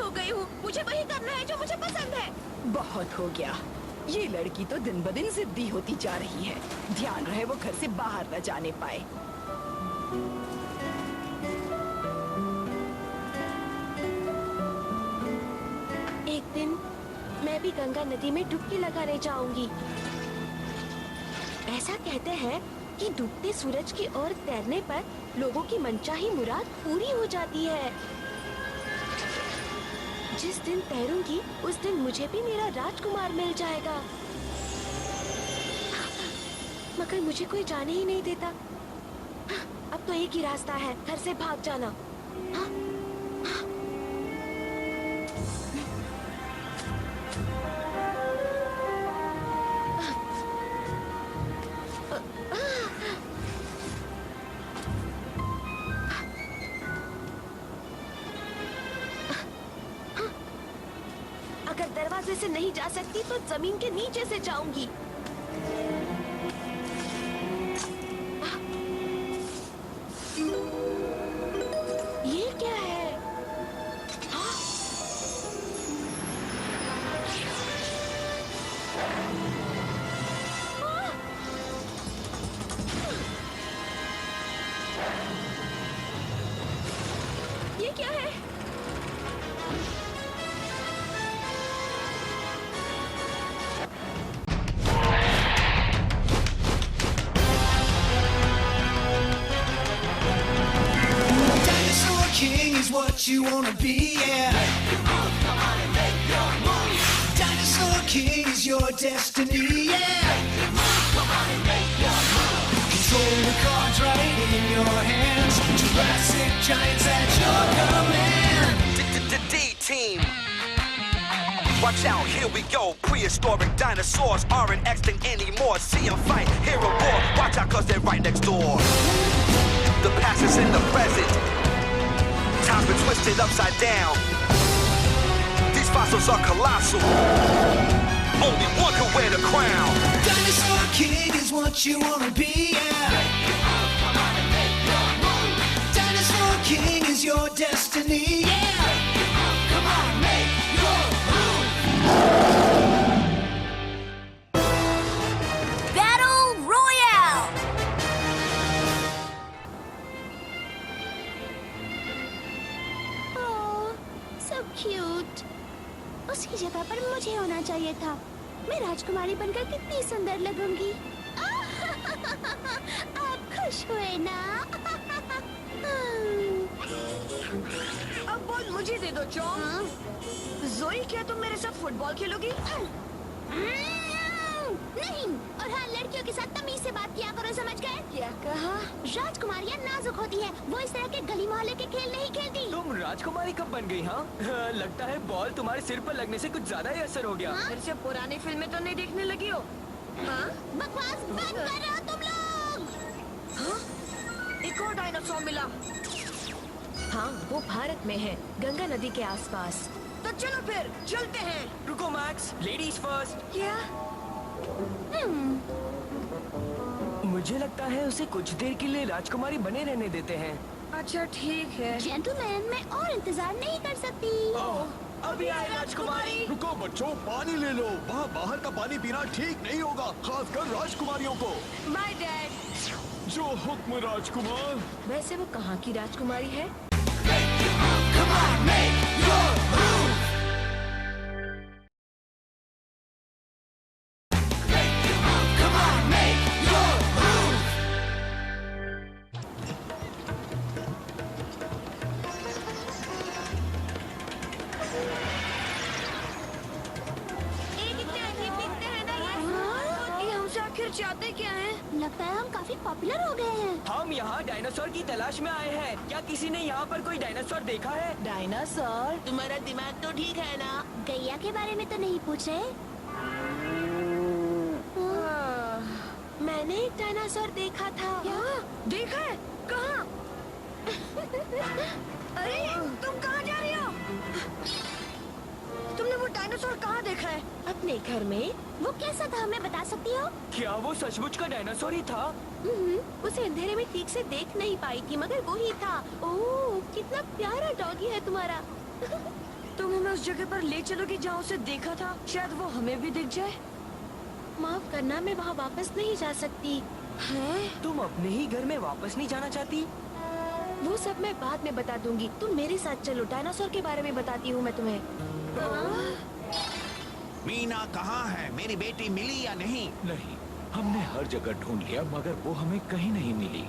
हो गई हूँ। मुझे वही करना है जो मुझे पसंद है। बहुत हो गया। ये लड़की तो दिन ब दिन जिद्दी होती जा रही है। ध्यान रहे वो घर से बाहर न जाने पाए। एक दिन मैं भी गंगा नदी में डुबकी लगाने जाऊंगी। ऐसा कहते हैं कि डूबते सूरज की ओर तैरने पर लोगों की मनचाही मुराद पूरी हो जाती है। जिस दिन तैरूंगी उस दिन मुझे भी मेरा राजकुमार मिल जाएगा। मगर मुझे कोई जाने ही नहीं देता। अब तो एक ही रास्ता है, घर से भाग जाना। अगर दरवाजे से नहीं जा सकती तो जमीन के नीचे से जाऊंगी। ये क्या है? ये क्या है? Dinosaur King is what you wanna be, yeah. Come on and make your move. Dinosaur King is your destiny, yeah. Come on and make your move. Control the cards right in your hands. Jurassic giants at your command. D-Team. Watch out, here we go. Prehistoric dinosaurs aren't extinct anymore. See them fight, hear a roar. Watch out, cause they're right next door. The past is in the present. Time's been twisted upside down. These fossils are colossal. Only one can wear the crown. Dinosaur King is what you wanna be, yeah. Come on and make your move. Dinosaur King is your destiny, yeah. Come on, make your move. Battle Royale! Oh, so cute. उसकी जगह पर मुझे होना चाहिए था। मैं राजकुमारी बनकर कितनी सुंदर लगूंगी। आप खुश हुए ना? अब बॉल मुझे दे दो चौम। जोई, क्या तुम मेरे साथ फुटबॉल खेलोगी? नहीं, और हाँ, लड़कियों के साथ तमीज से बात किया करो, समझ गए? क्या कहा? राजकुमारियाँ नाजुक होती हैं, वो इस तरह के गली मोहल्ले के खेल नहीं खेलती। तुम राजकुमारी कब बन गई? हाँ लगता है बॉल तुम्हारे सिर पर लगने से कुछ ज्यादा ही असर हो गया। हाँ? फिर से पुरानी फिल्में तो नहीं देखने लगी हो? हाँ? बकवास बंद कर रहे हो तुम लोग। हाँ? एक और डायनासोर मिला। हाँ, वो भारत में है, गंगा नदी के आसपास। तो चलो फिर चलते हैं। रुको मैक्स, लेडीज फर्स्ट। क्या? मुझे लगता है उसे कुछ देर के लिए राजकुमारी बने रहने देते हैं। अच्छा ठीक है। जेंटलमैन, मैं और इंतजार नहीं कर सकती। अभी आए राजकुमारी। रुको बच्चों, पानी ले लो। वहाँ बाहर का पानी पीना ठीक नहीं होगा, खासकर राजकुमारियों को। Bye dad. जो हुक्म राजकुमार। वैसे वो कहाँ की राजकुमारी है? Come on, make your move. Come on, make your move. ये हमसे आखिर चाहते क्या हैं? लगता है हम काफी पॉपुलर हो गए हैं। हम यहाँ डायनासोर की तलाश में आए हैं। क्या किसी ने यहाँ पर कोई डायनासोर देखा है? डायनासोर? तुम्हारा दिमाग तो ठीक है ना? गैया के बारे में तो नहीं पूछे? मैंने एक डायनासोर देखा था। क्या? देखा है? कहाँ? अरे तुम कहाँ जा रही हो? तुमने वो डायनासोर कहाँ देखा है? अपने घर में। वो कैसा था, हमें बता सकती हो? क्या वो सचमुच का डायनासोर ही था? उसे अंधेरे में ठीक से देख नहीं पाई थी, मगर वो ही था। ओह, कितना प्यारा डॉगी है तुम्हारा। तुम हमें उस जगह पर ले चलोगी जहाँ उसे देखा था? शायद वो हमें भी दिख जाए। माफ करना, मैं वहाँ वापस नहीं जा सकती। हैं? तुम अपने ही घर में वापस नहीं जाना चाहती? वो सब मैं बाद में बता दूंगी। तुम मेरे साथ चलो, डायनासोर के बारे में बताती हूँ मैं तुम्हें। मीना कहाँ है? मेरी बेटी मिली या नहीं? नहीं, हमने हर जगह ढूंढ लिया मगर वो हमें कहीं नहीं मिली।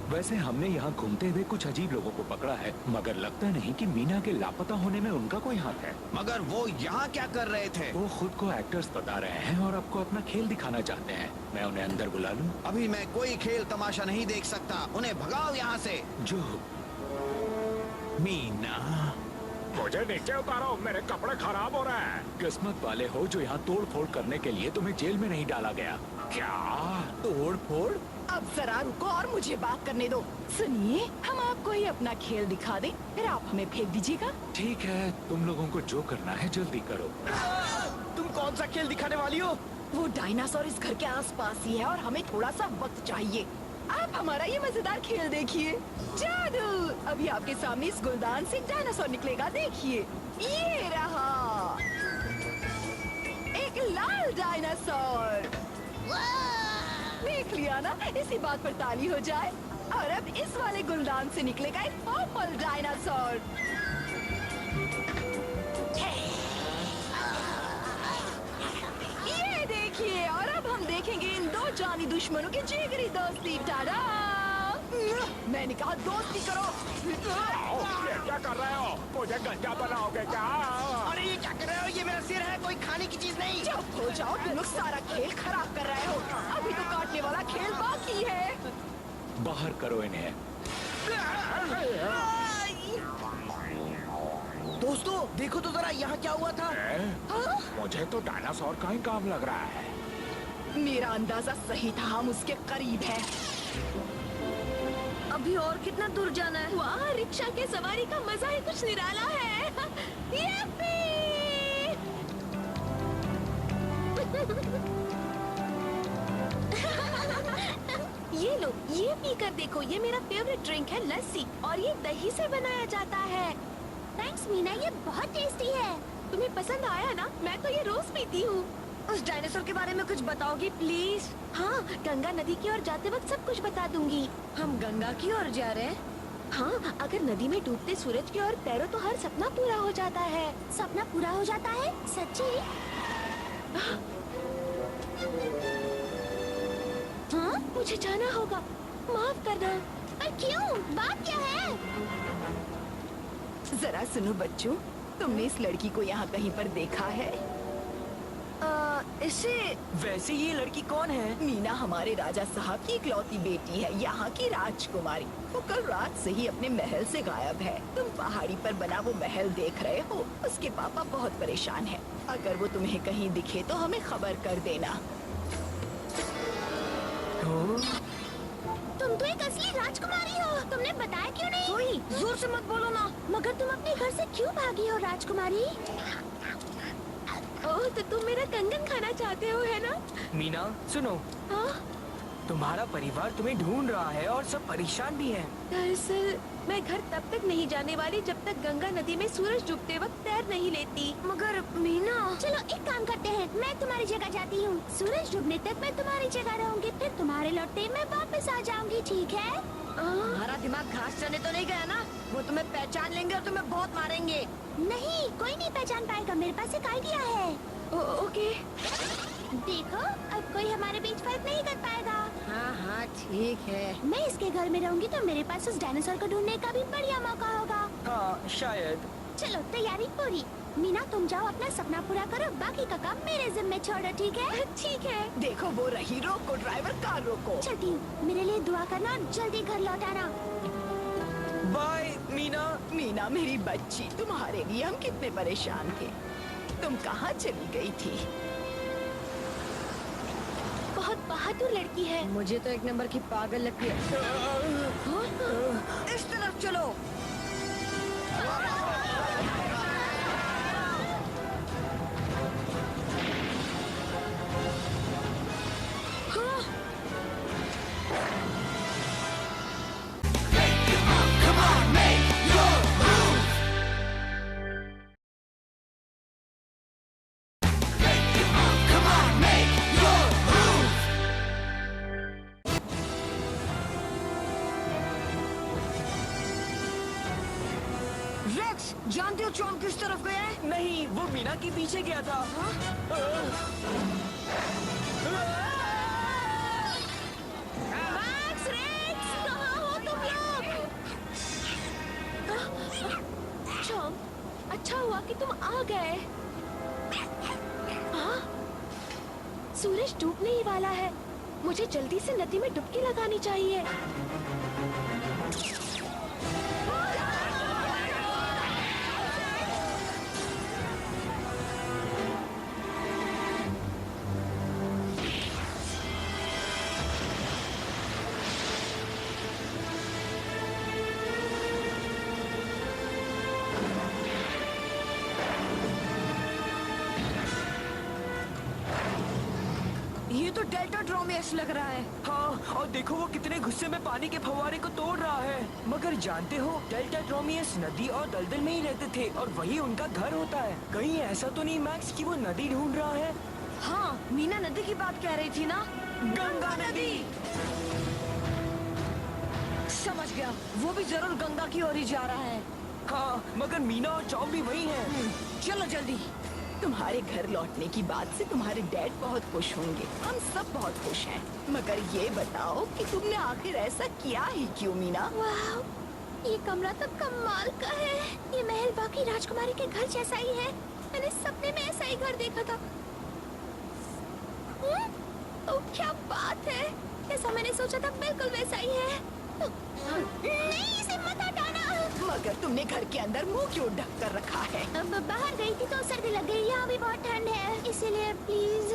वैसे हमने यहाँ घूमते हुए कुछ अजीब लोगों को पकड़ा है, मगर लगता नहीं कि मीना के लापता होने में उनका कोई हाथ है। मगर वो यहाँ क्या कर रहे थे? वो खुद को एक्टर्स बता रहे हैं और आपको अपना खेल दिखाना चाहते हैं। मैं उन्हें अंदर बुला लूं? अभी मैं कोई खेल तमाशा नहीं देख सकता। उन्हें भगाओ यहाँ से। जो मीना, मुझे नीचे उतारो, मेरे कपड़े खराब हो रहे हैं। किस्मत वाले हो जो यहाँ तोड़ फोड़ करने के लिए तुम्हें जेल में नहीं डाला गया। क्या तोड़ फोड़? अब जरा रुको और मुझे बात करने दो। सुनिए, हम आपको ही अपना खेल दिखा दें, फिर आप हमें फेंक दीजिएगा। ठीक है, तुम लोगों को जो करना है जल्दी करो। तुम कौन सा खेल दिखाने वाली हो? वो डायनासोर इस घर के आसपास ही है और हमें थोड़ा सा वक्त चाहिए। आप हमारा ये मजेदार खेल देखिए। जादू! अभी आपके सामने इस गुलदान से डायनासोर निकलेगा, देखिए। ये रहा एक लाल डायनासोर। देख लिया ना? इसी बात पर ताली हो जाए। और अब इस वाले गुलदान से निकलेगा एक पर्पल डायनासोर। ये देखिए, और अब हम देखेंगे इन दो जानी दुश्मनों की जिगरी दोस्ती। टाडा! मैंने कहा दोस्ती करो। ये क्या कर रहे हो? मुझे गंजा बनाओगे क्या? अरे ये क्या कर रहे हो? ये मेरा सिर है, कोई खाने की चीज नहीं। चुप हो जाओ, तुम लोग सारा खेल खराब कर रहे हो। अभी तो काटने वाला खेल बाकी है। बाहर करो इन्हें। दोस्तों देखो तो जरा यहाँ क्या हुआ था। मुझे तो डायनासोर का ही काम लग रहा है। मेरा अंदाजा सही था, हम उसके करीब हैं। अभी और कितना दूर जाना है? वाह, रिक्शा के सवारी का मजा ही कुछ निराला है। यप्पी! ये लो, ये पी कर देखो, ये मेरा फेवरेट ड्रिंक है, लस्सी, और ये दही से बनाया जाता है। थैंक्स मीना, ये बहुत टेस्टी है। तुम्हें पसंद आया ना? मैं तो ये रोज पीती हूँ। उस डायनासोर के बारे में कुछ बताओगी प्लीज? हाँ, गंगा नदी की ओर जाते वक्त सब कुछ बता दूंगी। हम गंगा की ओर जा रहे हैं। हाँ, अगर नदी में डूबते सूरज की ओर तैरो तो हर सपना पूरा हो जाता है। सपना पूरा हो जाता है? सच्ची? हाँ, मुझे जाना होगा, माफ करना। पर क्यों? बात क्या है? जरा सुनो बच्चों, तुमने इस लड़की को यहाँ कहीं पर देखा है? इसे वैसे ये लड़की कौन है? मीना हमारे राजा साहब की इकलौती बेटी है, यहाँ की राजकुमारी। वो कल रात से ही अपने महल से गायब है। तुम पहाड़ी पर बना वो महल देख रहे हो? उसके पापा बहुत परेशान है। अगर वो तुम्हें कहीं दिखे तो हमें खबर कर देना। तुम तो एक असली राजकुमारी हो। तुमने बताया क्यों नहीं? कोई जोर से मत बोलो ना। मगर तुम अपने घर से क्यों भागी हो राजकुमारी? ओह, तो तुम मेरा कंगन खाना चाहते हो, है ना? मीना सुनो, हाँ? तुम्हारा परिवार तुम्हें ढूंढ रहा है और सब परेशान भी हैं। दरअसल मैं घर तब तक नहीं जाने वाली जब तक गंगा नदी में सूरज डूबते वक्त तैर नहीं लेती। मगर मीना, चलो एक काम करते हैं, मैं तुम्हारी जगह जाती हूँ। सूरज डूबने तक मैं तुम्हारी जगह रहूंगी, फिर तुम्हारे लौटते ही मैं वापस आ जाऊंगी, ठीक है? तुम्हारा दिमाग घास चने तो नहीं गया ना? वो तुम्हें पहचान लेंगे और तुम्हें बहुत मारेंगे। नहीं, कोई नहीं पहचान पाएगा। मेरे पास एक आइडिया है। ओके। देखो, अब कोई हमारे बीच फाइट नहीं कर पाएगा। हाँ हाँ ठीक है। मैं इसके घर में रहूंगी तो मेरे पास उस डायनासोर को ढूंढने का भी बढ़िया मौका होगा। हाँ शायद। चलो तैयारी पूरी। मीना तुम जाओ अपना सपना पूरा करो, बाकी का काम मेरे जिम्मे छोड़ो, ठीक है? ठीक है। देखो वो रही, रोको ड्राइवर, कार रोको। चलती हूँ, मेरे लिए दुआ करना और जल्दी घर लौट आना। बाय मीना। मीना मेरी बच्ची, तुम्हारे लिए हम कितने परेशान थे। तुम कहाँ चली गई थी? बहुत बहादुर लड़की है। मुझे तो एक नंबर की पागल लगती है। इस तरफ चलो। मैक्स, जानते हो चॉम्प किस तरफ गया है? नहीं, वो मीना के पीछे गया था। मैक्स, रेक्स, कहाँ हो तुम लोग? चॉम्प, अच्छा हुआ कि तुम आ गए। हाँ? सूरज डूबने ही वाला है। मुझे जल्दी से नदी में डुबकी लगानी चाहिए। ये तो डेल्टा ड्रोमियस लग रहा है। हाँ, और देखो वो कितने गुस्से में पानी के फव्वारे को तोड़ रहा है। मगर जानते हो, डेल्टा ट्रोमियस नदी और दलदल में ही रहते थे और वही उनका घर होता है। कहीं ऐसा तो नहीं मैक्स कि वो नदी ढूंढ रहा है? हाँ, मीना नदी की बात कह रही थी ना? गंगा नदी। समझ गया, वो भी जरूर गंगा की ओर ही जा रहा है। हाँ, मगर मीना और चॉम्प भी वही हैं। चलो जल्दी। तुम्हारे घर लौटने की बात से तुम्हारे डैड बहुत खुश होंगे। हम सब बहुत खुश हैं। मगर ये बताओ कि तुमने आखिर ऐसा किया ही क्यों मीना? वाह, ये कमरा तो कमाल का है। ये महल बाकी राजकुमारी के घर जैसा ही है। मैंने सपने में ऐसा ही घर देखा था। तो क्या बात है, जैसा मैंने सोचा था बिल्कुल वैसा ही है। नहीं, इसे मत हटाना। मगर तुमने घर के अंदर मुंह क्यों ढक कर रखा है? अब बाहर गई थी तो सर्दी लग गई। यहाँ भी बहुत ठंड है, इसीलिए प्लीज।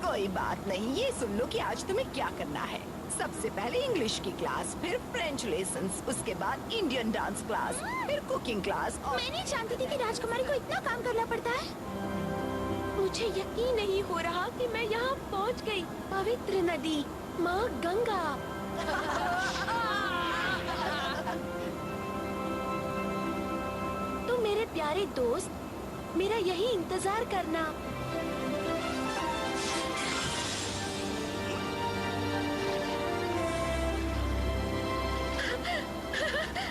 कोई बात नहीं, ये सुन लो कि आज तुम्हें क्या करना है। सबसे पहले इंग्लिश की क्लास, फिर फ्रेंच लेसन्स, उसके बाद इंडियन डांस क्लास, फिर कुकिंग क्लास और मैं नहीं जानती थी कि राजकुमारी को इतना काम करना पड़ता है। मुझे यकीन नहीं हो रहा कि मैं यहाँ पहुँच गई। पवित्र नदी, माँ गंगा। तो मेरे प्यारे दोस्त, मेरा यही इंतजार करना।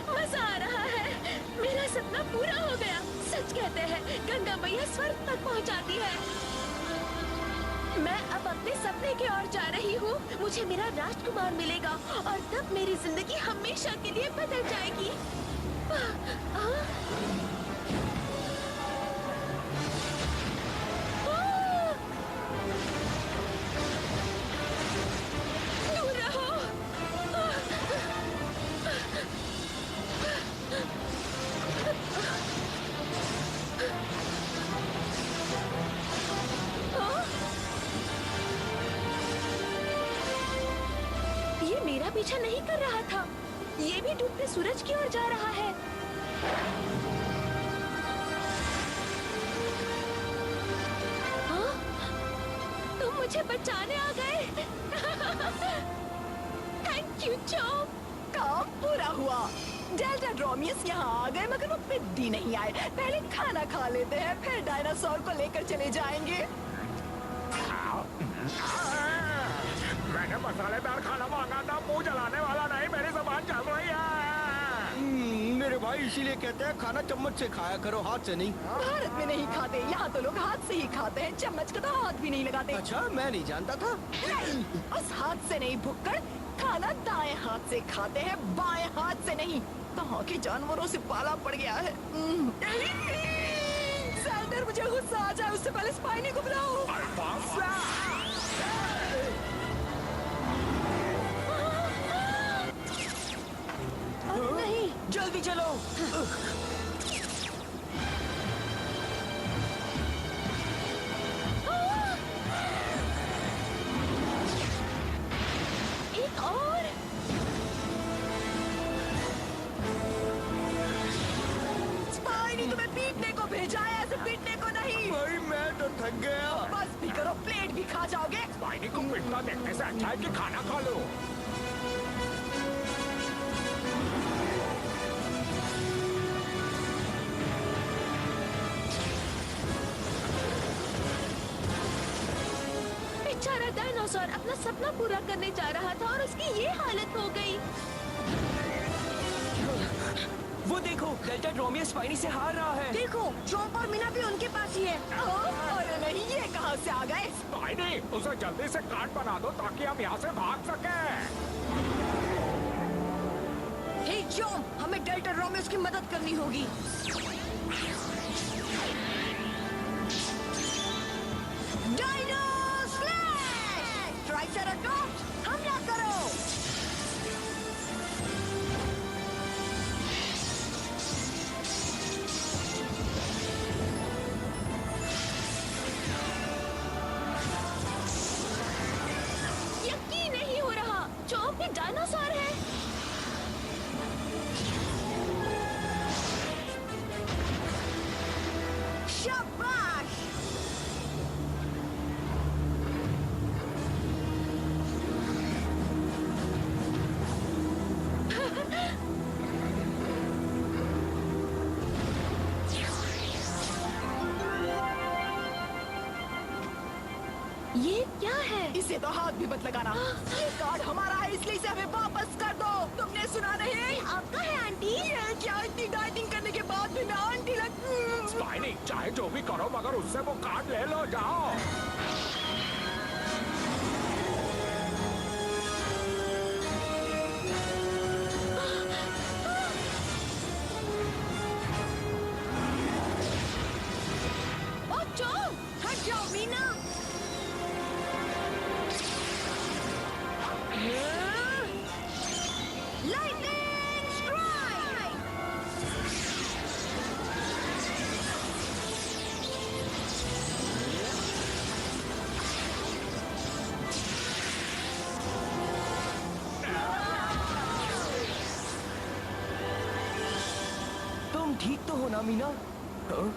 मजा आ रहा है, मेरा सपना पूरा हो गया। सच कहते हैं, गंगा मैया स्वर्ग तक पहुंचाती है। मैं अब अपने सपने की ओर जा रही हूँ। मुझे मेरा राजकुमार मिलेगा और तब मेरी जिंदगी हमेशा के लिए बदल जाएगी। दूर रहो। ये मेरा पीछा नहीं कर रहा था। ये भी डूबते सूरज की ओर जा रहा है। हाँ? तुम मुझे बचाने आ गए। Thank you chomp. काम पूरा हुआ। डेल्टा ड्रोमियस यहाँ आ गए मगर वो पिद्दी नहीं आए। पहले खाना खा लेते हैं, फिर डायनासोर को लेकर चले जाएंगे। मैंने मसालेदार खाना मांगा था, मुंह जलाने वाला नहीं। मेरी जबान चल रही है। मेरे भाई इसीलिए कहते हैं खाना चम्मच से खाया करो, हाथ से नहीं। भारत में नहीं खाते, यहाँ तो लोग हाथ से ही खाते हैं। चम्मच का तो हाथ भी नहीं लगाते। अच्छा, मैं नहीं जानता था। नहीं, उस हाथ से नहीं भुक्कड़, खाना दाएं हाथ से खाते हैं, बाएं हाथ से नहीं। कहाँ के जानवरों से पाला पड़ गया है। सैल्डर, मुझे गुस्सा आ जाए उससे पहले स्पाइनी को बुलाओ। नहीं, जल्दी चलो। एक और। स्पाइनी तुम्हें पीटने को भेजा है, ऐसे पीटने को नहीं। भाई मैं तो थक गया। बस भी करो, प्लेट भी खा जाओगे। पानी को पिटना देखने से अच्छा है कि खाना खा लो। बेचारा डायनासोर अपना सपना पूरा करने जा रहा था और उसकी ये हालत हो गई। वो देखो, डेल्टा ड्रोमियस स्पाइनी से हार रहा है। देखो, चॉप और मीना भी उनके पास ही है। अरे नहीं, ये कहाँ से आ गए? स्पाइनी, उसे जल्दी से कार्ड बना दो ताकि हम यहाँ से भाग सकें। हे चॉप, हमें डेल्टा रोमियोस की मदद करनी होगी। Dino slash! ट्राइसेराटॉप्स, हमला करो! यकीन नहीं हो रहा, चॉप भी डायनासोर है। शाबाश! ये क्या है? इसे तो हाथ भी मत लगाना। ये कार्ड हमारा है, इसलिए इसे हमें वापस कर दो। तुमने सुना नहीं? आपका है आंटी। ये क्या, इतनी डाइटिंग करने के बाद भी मैं आंटी लग। स्पाइनी, चाहे जो भी करो मगर उससे वो कार्ड ले लो, जाओ। ओ चॉप! हट जाओ मीना। Lightning strike! तुम ठीक तो हो ना मीना? हाँ?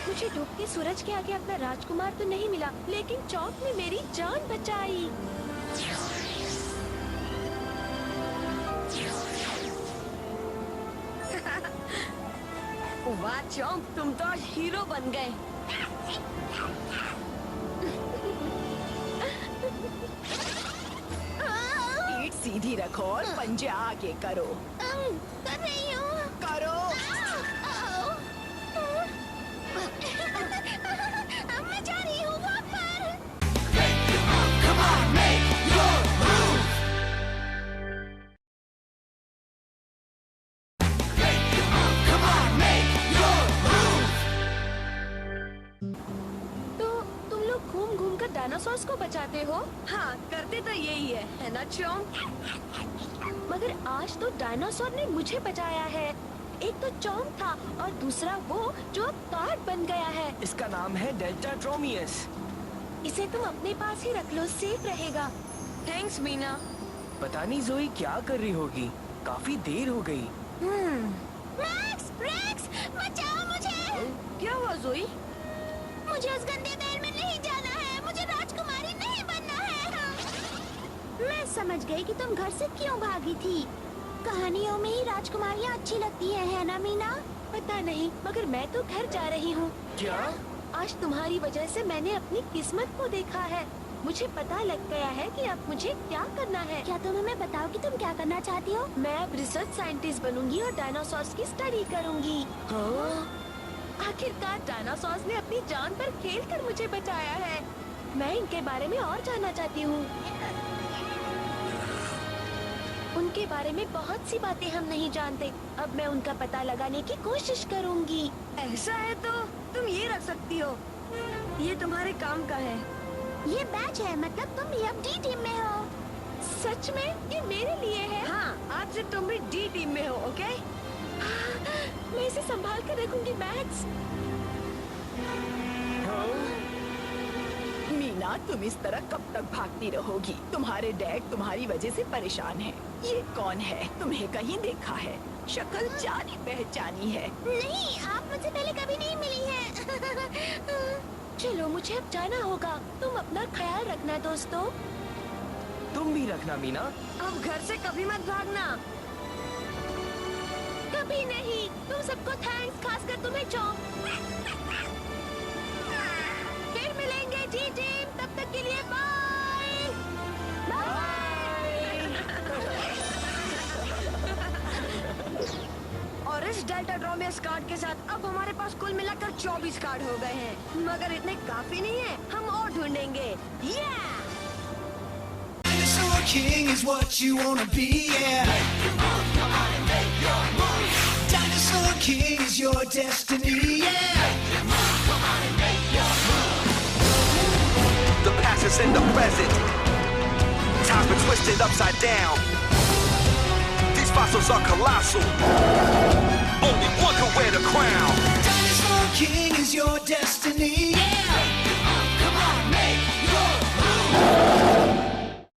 मुझे डूबते सूरज के आगे अपना राजकुमार तो नहीं मिला, लेकिन चॉप ने मेरी जान बचाई। वाह चॉम्प, तुम तो आज हीरो बन गए। पीठ सीधी रखो और पंजे आगे करो। कर रही हूँ। करो। मैं जा रही हूँ वहाँ पर। Come on, make your move. Come on, make your move. तो तुम लोग घूम घूम कर डायनासोर्स को बचाते हो? हाँ, करते तो यही है ना चॉम्प? मगर आज तो डायनासोर ने मुझे बचाया है। एक तो चॉम्प था और दूसरा वो जो अब कार्ड बन गया है। इसका नाम है डेल्टा ड्रोमियस। इसे तुम अपने पास ही रख लो, सेफ रहेगा। थैंक्स मीना। पता नहीं जोई क्या कर रही होगी, काफी देर हो गई। मैक्स, रेक्स, बचाओ मुझे! क्या हुआ जोई? मुझे उस गंदे महल में नहीं जाना है। मुझे राजकुमारी नहीं बनना है। मैं समझ गई कि तुम घर से क्यों भागी थी। कहानियों में ही राजकुमारियाँ अच्छी लगती है ना मीना? पता नहीं, मगर मैं तो घर जा रही हूँ। क्या? आज तुम्हारी वजह से मैंने अपनी किस्मत को देखा है। मुझे पता लग गया है कि अब मुझे क्या करना है। क्या तुम हमें बताओ कि तुम क्या करना चाहती हो? मैं अब रिसर्च साइंटिस्ट बनूंगी और डायनासोर्स की स्टडी करूंगी। आखिरकार डायनासोर्स ने अपनी जान पर खेल कर मुझे बचाया है। मैं इनके बारे में और जानना चाहती हूँ। उनके बारे में बहुत सी बातें हम नहीं जानते। अब मैं उनका पता लगाने की कोशिश करूंगी। ऐसा है तो तुम ये रख सकती हो। ये तुम्हारे काम का है। ये बैच है, मतलब तुम भी अब डी टीम में हो। सच में? ये मेरे लिए है? हाँ, आज से तुम भी डी टीम में हो, ओके? मैं इसे संभाल कर रखूंगी मैक्स। मीना, तुम इस तरह कब तक भागती रहोगी? तुम्हारे डैड तुम्हारी वजह से परेशान है। ये कौन है? तुम्हें कहीं देखा है? शक्ल जानी पहचानी है। नहीं, आप मुझसे पहले कभी नहीं मिली हैं। चलो, मुझे अब जाना होगा। तुम अपना ख्याल रखना दोस्तों। तुम भी रखना मीना। अब घर से कभी मत भागना। कभी नहीं। तुम सबको थैंक्स, खासकर तुम्हें चॉप। फिर मिलेंगे जी टीम, तब तक के लिए बाय। बाय। 10 कार्ड के साथ अब हमारे पास कुल मिलाकर 24 कार्ड हो गए हैं। मगर इतने काफी नहीं है, हम और ढूंढेंगे। Dinosaur King is what you wanna be, yeah. Dinosaur King is your destiny, yeah. The past is in the present. Time's been twisted upside down. These fossils are colossal. Only one can wear the crown. Dinosaur King is your destiny, yeah.